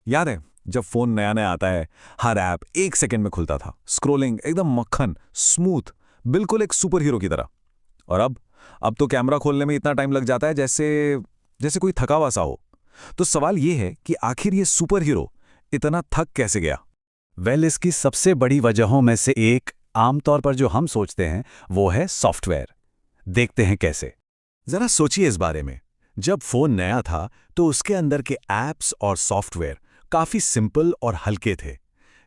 याद है जब फोन नया नया आता है, हर ऐप 1 सेकंड में खुलता था, स्क्रोलिंग एकदम मक्खन, स्मूथ, बिल्कुल एक सुपर हीरो की तरह। और अब तो कैमरा खोलने में इतना टाइम लग जाता है जैसे जैसे कोई थका हुआ सा हो। तो सवाल ये है कि आखिर ये सुपर हीरो इतना थक कैसे गया? इसकी सबसे बड़ी वजहों में से एक, आमतौर पर जो हम सोचते हैं, वो है सॉफ्टवेयर। देखते हैं कैसे। जरा सोचिए इस बारे में। जब फोन नया था तो उसके अंदर के ऐप्स और सॉफ्टवेयर काफी सिंपल और हल्के थे।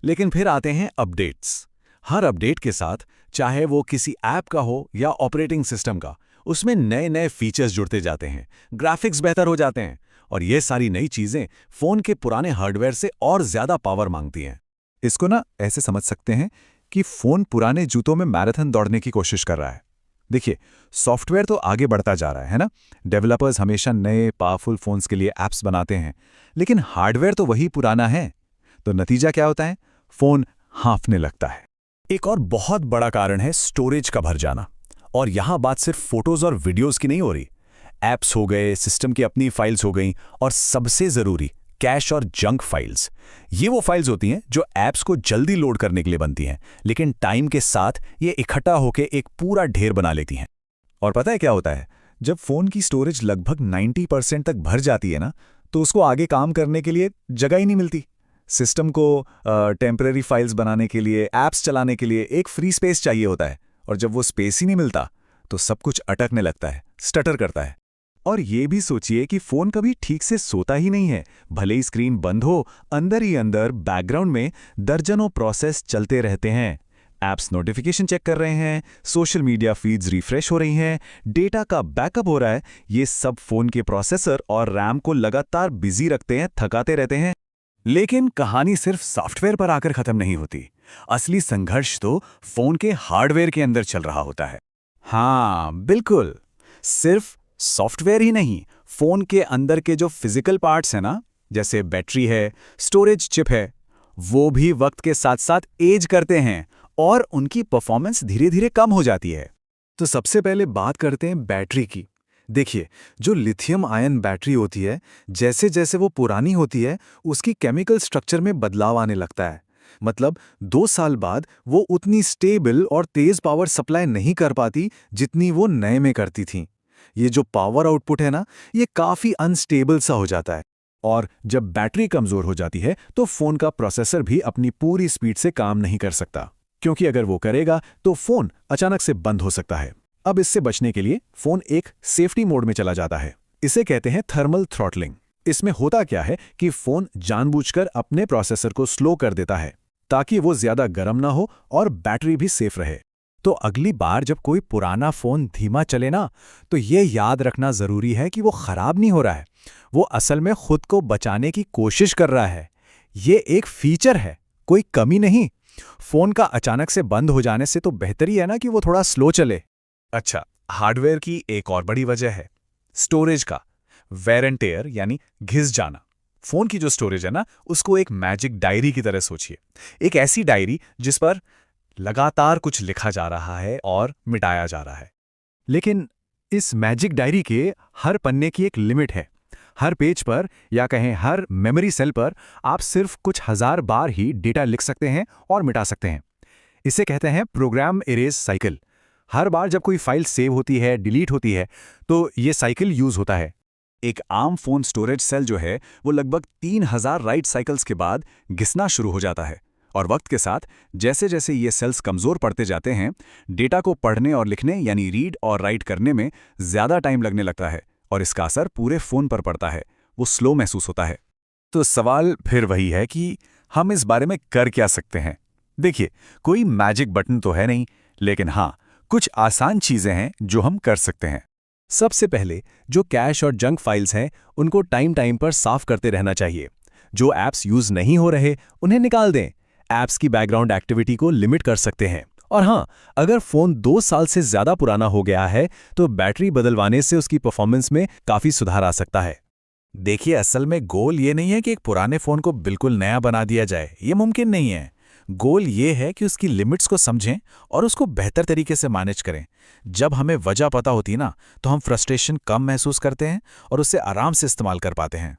लेकिन फिर आते हैं अपडेट्स। हर अपडेट के साथ, चाहे वो किसी ऐप का हो या ऑपरेटिंग सिस्टम का, उसमें नए नए फीचर्स जुड़ते जाते हैं, ग्राफिक्स बेहतर हो जाते हैं, और ये सारी नई चीजें फोन के पुराने हार्डवेयर से और ज्यादा पावर मांगती हैं। इसको ना ऐसे समझ सकते हैं कि फोन पुराने जूतों में मैराथन दौड़ने की कोशिश कर रहा है। देखिए, सॉफ्टवेयर तो आगे बढ़ता जा रहा है ना। डेवलपर्स हमेशा नए पावरफुल फोन्स के लिए ऐप्स बनाते हैं, लेकिन हार्डवेयर तो वही पुराना है। तो नतीजा क्या होता है? फोन हाँफने लगता है। एक और बहुत बड़ा कारण है स्टोरेज का भर जाना। और यहां बात सिर्फ फोटोज और वीडियोस की नहीं हो रही। ऐप्स हो गए, सिस्टम की अपनी फाइल्स हो गई, और सबसे जरूरी, कैश और जंक फाइल्स। ये वो फाइल्स होती हैं जो ऐप्स को जल्दी लोड करने के लिए बनती हैं, लेकिन टाइम के साथ ये इकट्ठा होकर एक पूरा ढेर बना लेती हैं। और पता है क्या होता है? जब फोन की स्टोरेज लगभग 90% तक भर जाती है ना, तो उसको आगे काम करने के लिए जगह ही नहीं मिलती। सिस्टम को टेम्परेरी फाइल्स बनाने के लिए, ऐप्स चलाने के लिए एक फ्री स्पेस चाहिए होता है, और जब वो स्पेस ही नहीं मिलता तो सब कुछ अटकने लगता है, स्टटर करता है। और ये भी सोचिए कि फोन कभी ठीक से सोता ही नहीं है। भले ही स्क्रीन बंद हो, अंदर ही अंदर बैकग्राउंड में दर्जनों प्रोसेस चलते रहते हैं। ऐप्स नोटिफिकेशन चेक कर रहे हैं, सोशल मीडिया फीड्स रिफ्रेश हो रही हैं, डेटा का बैकअप हो रहा है। ये सब फोन के प्रोसेसर और रैम को लगातार बिजी रखते हैं, थकाते रहते हैं। लेकिन कहानी सिर्फ सॉफ्टवेयर पर आकर खत्म नहीं होती। असली संघर्ष तो फोन के हार्डवेयर के अंदर चल रहा होता है। हाँ, बिल्कुल। सिर्फ सॉफ्टवेयर ही नहीं, फोन के अंदर के जो फिजिकल पार्ट्स हैं ना, जैसे बैटरी है, स्टोरेज चिप है, वो भी वक्त के साथ साथ एज करते हैं और उनकी परफॉर्मेंस धीरे धीरे कम हो जाती है। तो सबसे पहले बात करते हैं बैटरी की। देखिए, जो लिथियम आयन बैटरी होती है, जैसे जैसे वो पुरानी होती है, उसकी केमिकल स्ट्रक्चर में बदलाव आने लगता है। मतलब 2 साल बाद वो उतनी स्टेबल और तेज पावर सप्लाई नहीं कर पाती जितनी वो नए में करती थी। ये जो पावर आउटपुट है ना, ये काफी अनस्टेबल सा हो जाता है। और जब बैटरी कमजोर हो जाती है तो फोन का प्रोसेसर भी अपनी पूरी स्पीड से काम नहीं कर सकता, क्योंकि अगर वो करेगा तो फोन अचानक से बंद हो सकता है। अब इससे बचने के लिए फोन एक सेफ्टी मोड में चला जाता है। इसे कहते हैं थर्मल थ्रॉटलिंग। इसमें होता क्या है कि फोन जानबूझकर अपने प्रोसेसर को स्लो कर देता है, ताकि वो ज्यादा गर्म ना हो और बैटरी भी सेफ रहे। तो अगली बार जब कोई पुराना फोन धीमा चले ना, तो ये याद रखना जरूरी है कि वो खराब नहीं हो रहा है, वो असल में खुद को बचाने की कोशिश कर रहा है। ये एक फीचर है, कोई कमी नहीं। फोन का अचानक से बंद हो जाने से तो बेहतर ही है ना कि वो थोड़ा स्लो चले। अच्छा, हार्डवेयर की एक और बड़ी वजह है स्टोरेज का वेयर एंड टेयर, यानी घिस जाना। फोन की जो स्टोरेज है ना, उसको एक मैजिक डायरी की तरह सोचिए। एक ऐसी डायरी जिस पर लगातार कुछ लिखा जा रहा है और मिटाया जा रहा है। लेकिन इस मैजिक डायरी के हर पन्ने की एक लिमिट है। हर पेज पर, या कहें हर मेमोरी सेल पर, आप सिर्फ कुछ हजार बार ही डेटा लिख सकते हैं और मिटा सकते हैं। इसे कहते हैं प्रोग्राम इरेज साइकिल। हर बार जब कोई फाइल सेव होती है, डिलीट होती है, तो ये साइकिल यूज होता है। एक आम फोन स्टोरेज सेल जो है, वो लगभग 3000 राइट साइकिल्स के बाद घिसना शुरू हो जाता है। और वक्त के साथ जैसे जैसे ये सेल्स कमजोर पड़ते जाते हैं, डेटा को पढ़ने और लिखने, यानी रीड और राइट करने में ज्यादा टाइम लगने लगता है, और इसका असर पूरे फोन पर पड़ता है। वो स्लो महसूस होता है। तो सवाल फिर वही है कि हम इस बारे में कर क्या सकते हैं? देखिए, कोई मैजिक बटन तो है नहीं, लेकिन हाँ, कुछ आसान चीजें हैं जो हम कर सकते हैं। सबसे पहले, जो कैश और जंक फाइल्स हैं, उनको टाइम टाइम पर साफ करते रहना चाहिए। जो ऐप्स यूज नहीं हो रहे, उन्हें निकाल दें। ऐप्स की बैकग्राउंड एक्टिविटी को लिमिट कर सकते हैं। और हाँ, अगर फोन 2 साल से ज्यादा पुराना हो गया है, तो बैटरी बदलवाने से उसकी परफॉर्मेंस में काफी सुधार आ सकता है। देखिए, असल में गोल ये नहीं है कि एक पुराने फोन को बिल्कुल नया बना दिया जाए, ये मुमकिन नहीं है। गोल ये है कि उसकी लिमिट्स को समझें और उसको बेहतर तरीके से मैनेज करें। जब हमें वजह पता होती ना, तो हम फ्रस्ट्रेशन कम महसूस करते हैं और उसे आराम से इस्तेमाल कर पाते हैं।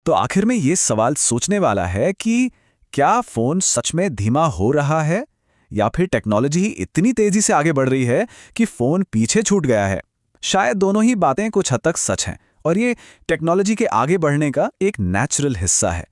तो आखिर में ये सवाल सोचने वाला है कि क्या फोन सच में धीमा हो रहा है या फिर टेक्नोलॉजी ही इतनी तेजी से आगे बढ़ रही है कि फोन पीछे छूट गया है। शायद दोनों ही बातें कुछ हद तक सच हैं और ये टेक्नोलॉजी के आगे बढ़ने का एक नेचुरल हिस्सा है।